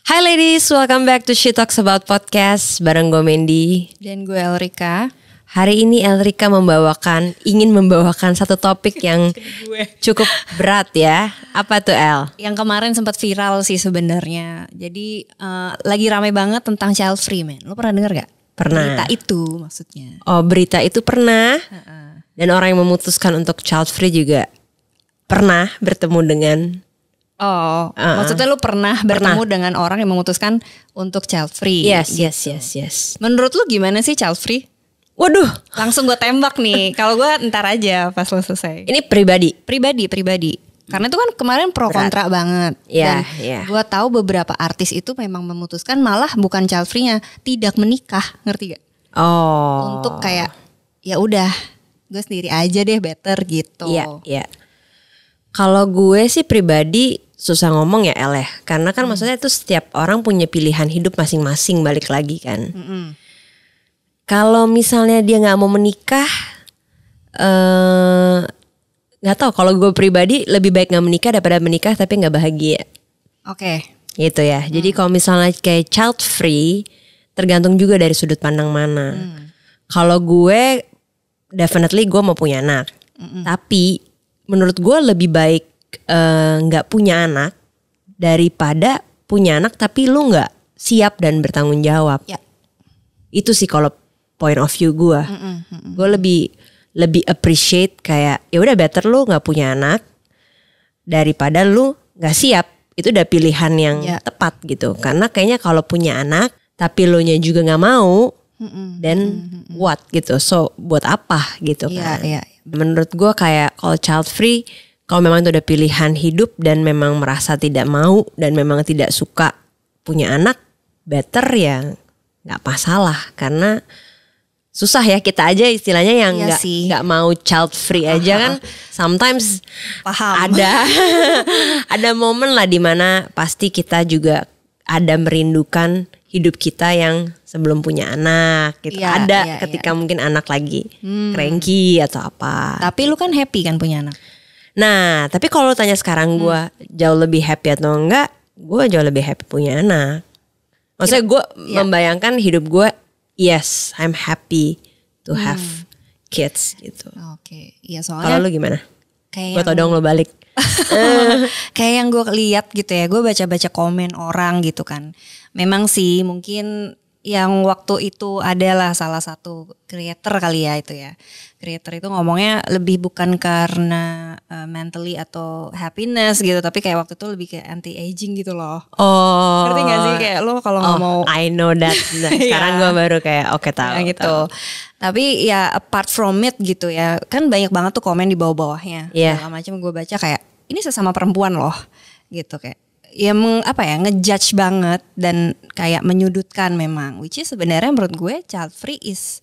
Hi ladies, welcome back to She Talks About Podcast bareng gue Mandy dan gue Elrika. Hari ini Elrika ingin membawakan satu topik yang cukup berat ya. Apa tuh El? Yang kemarin sempat viral sih sebenarnya. Jadi lagi ramai banget tentang child free, man. Lo pernah denger gak? Pernah. Berita itu maksudnya. Oh, berita itu pernah. Dan orang yang memutuskan untuk child free juga pernah bertemu dengan. Oh, maksudnya lu pernah bertemu dengan orang yang memutuskan untuk child free? Yes. Menurut lu gimana sih child free? Waduh, langsung gue tembak nih. Kalau gue ntar aja pas lo selesai. ini pribadi. Karena itu kan kemarin pro kontra banget. Iya. Gue tahu beberapa artis itu memang memutuskan malah bukan child free-nya, tidak menikah, ngerti gak? Oh. Untuk kayak ya udah, gue sendiri aja deh, better gitu. Iya. Kalau gue sih pribadi susah ngomong ya El ya. Karena kan maksudnya itu setiap orang punya pilihan hidup masing-masing, balik lagi kan. Kalau misalnya dia gak mau menikah, gak tahu. Kalau gue pribadi lebih baik gak menikah daripada menikah tapi gak bahagia. Oke. Gitu ya. Jadi kalau misalnya kayak child free, tergantung juga dari sudut pandang mana. Kalau gue definitely gue mau punya anak. Tapi menurut gue lebih baik gak punya anak daripada punya anak tapi lu gak siap dan bertanggung jawab. Ya. Itu sih kalau point of view gue. Gue lebih appreciate kayak ya udah better lu gak punya anak daripada lu gak siap. Itu udah pilihan yang tepat gitu. Karena kayaknya kalau punya anak tapi lu nya juga gak mau, then what gitu. So buat apa gitu kan. Iya. Menurut gue kayak kalau child free, kalau memang itu udah pilihan hidup dan memang merasa tidak mau dan memang tidak suka punya anak, better ya gak masalah. Karena susah ya kita aja istilahnya yang nggak mau child free aja kan. Sometimes paham. ada momen lah dimana pasti kita juga ada merindukan hidup kita yang sebelum punya anak gitu. Ketika mungkin anak lagi cranky atau apa. Tapi lu kan happy kan punya anak? Nah tapi kalau lu tanya sekarang gue jauh lebih happy atau enggak, gue jauh lebih happy punya anak. Maksudnya gue membayangkan hidup gue, yes I'm happy to have kids gitu. Oke. Iya soalnya. Kalau lu gimana? Gue tau dong lu balik. Kayak yang gue lihat gitu ya, gue baca-baca komen orang gitu kan. Memang sih mungkin yang waktu itu adalah salah satu creator kali ya itu ya. Creator itu ngomongnya lebih bukan karena mentally atau happiness gitu, tapi kayak waktu itu lebih kayak anti aging gitu loh. Oh. Ngerti gak sih kayak lo kalau nggak mau. I know that. Sekarang gue baru kayak oke tahu. Gitu. Tapi ya apart from it gitu ya, kan banyak banget tuh komen di bawah-bawahnya. Segala macam gue baca kayak ini sesama perempuan loh, gitu kayak. Ya ngejudge banget dan kayak menyudutkan memang, which is sebenarnya menurut gue child free is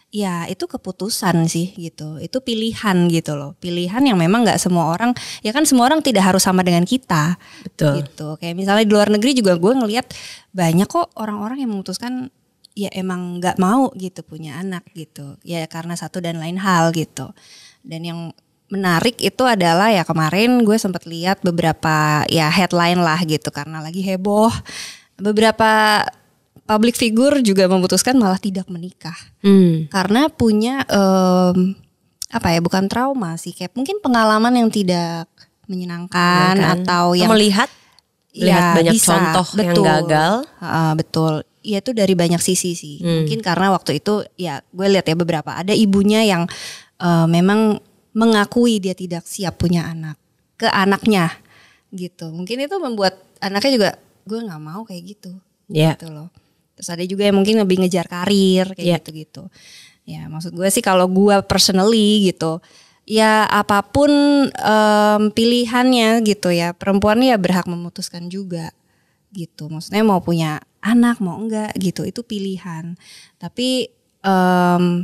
ya itu keputusan sih gitu, itu pilihan gitu loh, pilihan yang memang nggak semua orang, ya kan semua orang tidak harus sama dengan kita. Betul. Gitu kayak misalnya di luar negeri juga gue ngelihat banyak kok orang-orang yang memutuskan ya emang nggak mau gitu punya anak gitu ya karena satu dan lain hal gitu. Dan yang menarik itu adalah ya kemarin gue sempat lihat beberapa ya headline lah gitu karena lagi heboh. Beberapa public figure juga memutuskan malah tidak menikah. Karena punya bukan trauma sih, kayak mungkin pengalaman yang tidak menyenangkan atau yang melihat banyak contoh yang gagal. Betul. Ya itu dari banyak sisi sih. Mungkin karena waktu itu ya gue lihat ya beberapa ada ibunya yang memang mengakui dia tidak siap punya anak ke anaknya gitu. Mungkin itu membuat anaknya juga gue nggak mau kayak gitu. Gitu loh. Terus ada juga yang mungkin lebih ngejar karir kayak gitu. Ya maksud gue sih kalau gue personally gitu, ya apapun pilihannya gitu ya, perempuan ya berhak memutuskan juga gitu. Maksudnya mau punya anak mau enggak gitu, itu pilihan. Tapi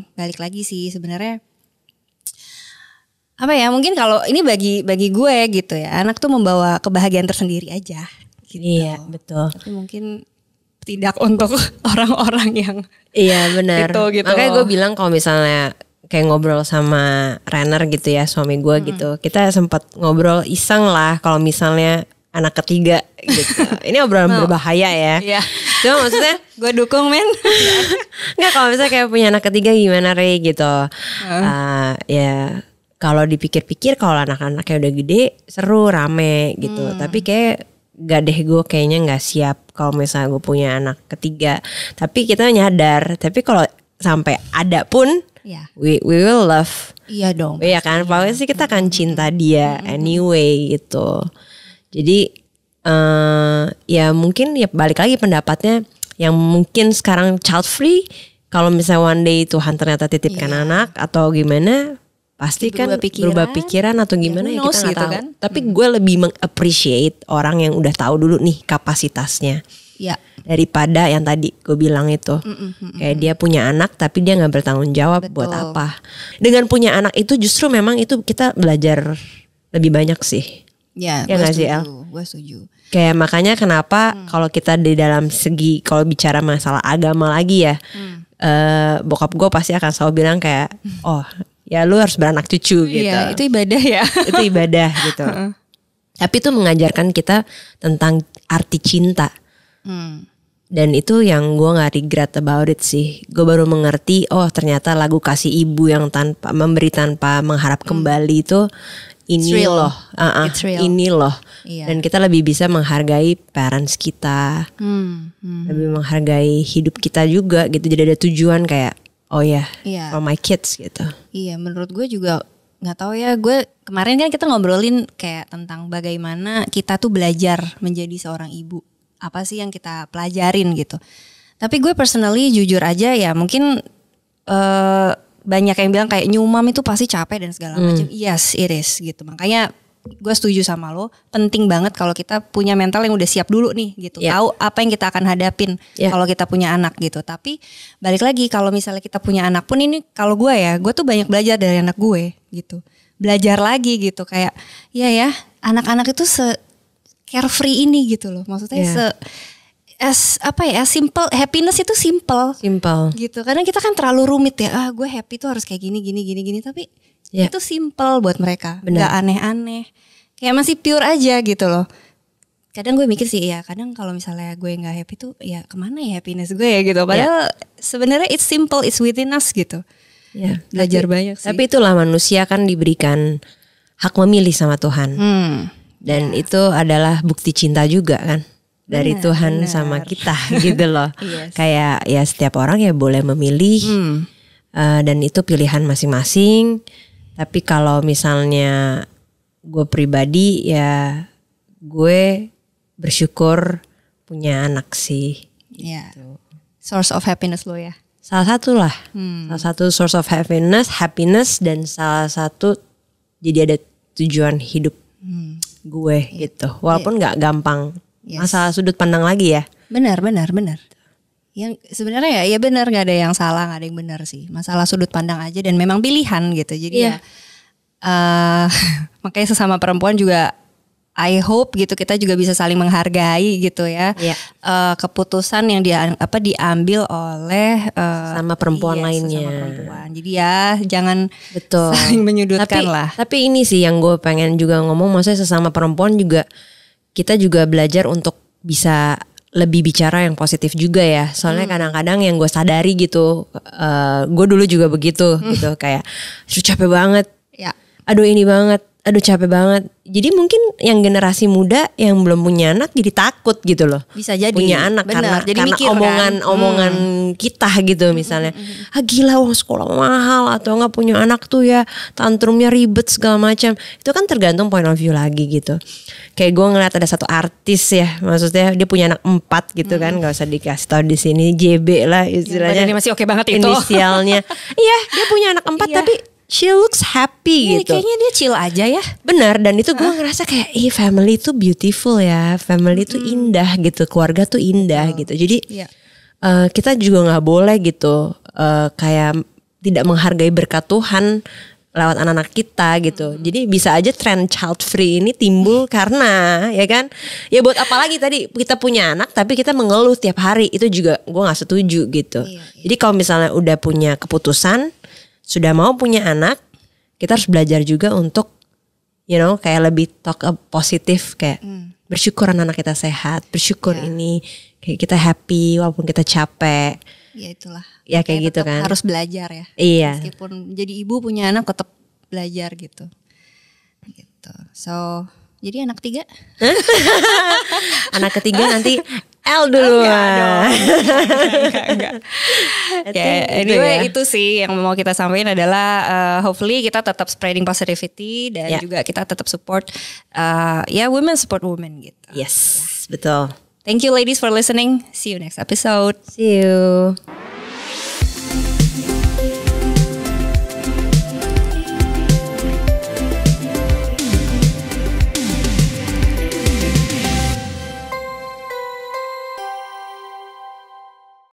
balik lagi sih sebenarnya mungkin kalau ini bagi gue gitu ya, anak tuh membawa kebahagiaan tersendiri aja gitu. Iya betul. Tapi mungkin tidak untuk orang-orang yang benar gitu. Makanya gue bilang kalau misalnya kayak ngobrol sama Renner gitu ya, suami gue gitu, kita sempat ngobrol iseng lah kalau misalnya anak ketiga gitu. Ini obrolan berbahaya ya. Iya. Cuma maksudnya gue dukung men. nggak, kalau misalnya kayak punya anak ketiga gimana Rey gitu. Ya kalau dipikir-pikir kalau anak-anaknya udah gede seru rame gitu. Tapi kayak gak deh, gue kayaknya nggak siap kalau misalnya gue punya anak ketiga. Tapi kita nyadar. Tapi kalau sampai ada pun, we will love. Iya dong. Iya kan, pokoknya sih kita akan cinta dia anyway gitu. Jadi ya mungkin ya balik lagi pendapatnya yang mungkin sekarang child free. Kalau misalnya one day Tuhan ternyata titipkan anak atau gimana, pasti kan berubah pikiran atau gimana ya kita nggak gitu tahu. Kan? Tapi gue lebih meng-appreciate orang yang udah tahu dulu nih kapasitasnya. Ya. Daripada yang tadi gue bilang itu, kayak dia punya anak tapi dia nggak bertanggung jawab. Buat apa? Dengan punya anak itu justru memang itu kita belajar lebih banyak sih. Ya gue setuju. Gue setuju. Kayak makanya kenapa kalau kita di dalam segi kalau bicara masalah agama lagi ya, bokap gue pasti akan selalu bilang kayak, oh ya lu harus beranak cucu gitu. Iya, itu ibadah ya. Itu ibadah gitu. Tapi itu mengajarkan kita tentang arti cinta. Dan itu yang gue gak regret about it sih. Gue baru mengerti, oh ternyata lagu Kasih Ibu yang tanpa memberi tanpa mengharap kembali itu ini loh. Ini loh. Iya. Dan kita lebih bisa menghargai parents kita. Lebih menghargai hidup kita juga gitu. Jadi ada tujuan kayak, oh ya, for my kids gitu. Iya, menurut gue juga nggak tahu ya. Gue kemarin kan kita ngobrolin kayak tentang bagaimana kita tuh belajar menjadi seorang ibu. Apa sih yang kita pelajarin gitu. Tapi gue personally jujur aja ya, mungkin banyak yang bilang kayak new mom itu pasti capek dan segala macam. Yes, it is gitu. Makanya gue setuju sama lo, penting banget kalau kita punya mental yang udah siap dulu nih gitu. Tahu apa yang kita akan hadapin kalau kita punya anak gitu. Tapi balik lagi kalau misalnya kita punya anak pun, ini kalau gue ya, gue tuh banyak belajar dari anak gue gitu. Belajar lagi gitu kayak ya anak-anak itu carefree ini gitu loh. Maksudnya simple, happiness itu simple gitu. Kadang kita kan terlalu rumit ya. Gue happy tuh harus kayak gini. Tapi itu simple buat mereka. Gak aneh-aneh. Kayak masih pure aja gitu loh. Kadang gue mikir sih ya, kadang kalau misalnya gue gak happy tuh ya kemana ya happiness gue ya gitu. Padahal sebenarnya it's simple, it's within us gitu. Belajar banyak sih. Tapi itulah manusia kan diberikan hak memilih sama Tuhan. Dan itu adalah bukti cinta juga kan. Dari Tuhan sama kita gitu loh. Kayak ya setiap orang ya boleh memilih. Dan itu pilihan masing-masing. Tapi kalau misalnya gue pribadi ya gue bersyukur punya anak sih. Gitu. Source of happiness lo ya. Salah satu lah. Salah satu source of happiness dan salah satu jadi ada tujuan hidup gue gitu. Walaupun gak gampang. Masalah sudut pandang lagi ya. Benar. Yang sebenarnya ya benar, nggak ada yang salah, nggak ada yang benar sih. Masalah sudut pandang aja dan memang pilihan gitu. Jadi makanya sesama perempuan juga I hope gitu kita juga bisa saling menghargai gitu ya. Keputusan yang diambil oleh sama perempuan lainnya. Sama perempuan. Jadi ya jangan saling menyudutkan lah. Tapi ini sih yang gue pengen juga ngomong, maksudnya sesama perempuan juga kita juga belajar untuk bisa lebih bicara yang positif juga ya. Soalnya kadang-kadang yang gue sadari gitu, gue dulu juga begitu gitu, kayak capek banget. Aduh ini banget, aduh capek banget. Jadi mungkin yang generasi muda yang belum punya anak jadi takut gitu loh. Bisa jadi punya anak. Bener. Karena mikir, omongan kita gitu misalnya. Gila uang sekolah mahal, atau enggak punya anak tuh ya tantrumnya ribet segala macam. Itu kan tergantung point of view lagi gitu. Kayak gue ngeliat ada satu artis ya, maksudnya dia punya anak 4 gitu kan, nggak usah dikasih tahu di sini, JB lah istilahnya. Ini masih oke banget itu. Inisialnya. Iya, dia punya anak 4 tapi she looks happy gitu. Kayaknya dia chill aja ya. Benar, dan itu gue ngerasa kayak family itu beautiful ya, family itu indah gitu, keluarga tuh indah gitu. Jadi kita juga nggak boleh gitu kayak tidak menghargai berkat Tuhan lewat anak-anak kita gitu. Jadi bisa aja tren child free ini timbul karena ya kan, ya buat apa lagi tadi kita punya anak tapi kita mengeluh tiap hari, itu juga gue nggak setuju gitu. Jadi kalau misalnya udah punya keputusan, sudah mau punya anak, kita harus belajar juga untuk kayak lebih talk positif kayak bersyukur anak kita sehat, bersyukur ini kayak kita happy walaupun kita capek. Ya itulah. Ya kayak gitu kan. Harus belajar ya. Iya. Meskipun jadi ibu punya anak tetap belajar gitu. Gitu. So jadi anak 3? Anak ketiga nanti L dulu. Enggak. Anyway itu sih yang mau kita sampaikan adalah hopefully kita tetap spreading positivity dan juga kita tetap support women support women gitu. Yes, betul. Thank you ladies for listening. See you next episode. See you.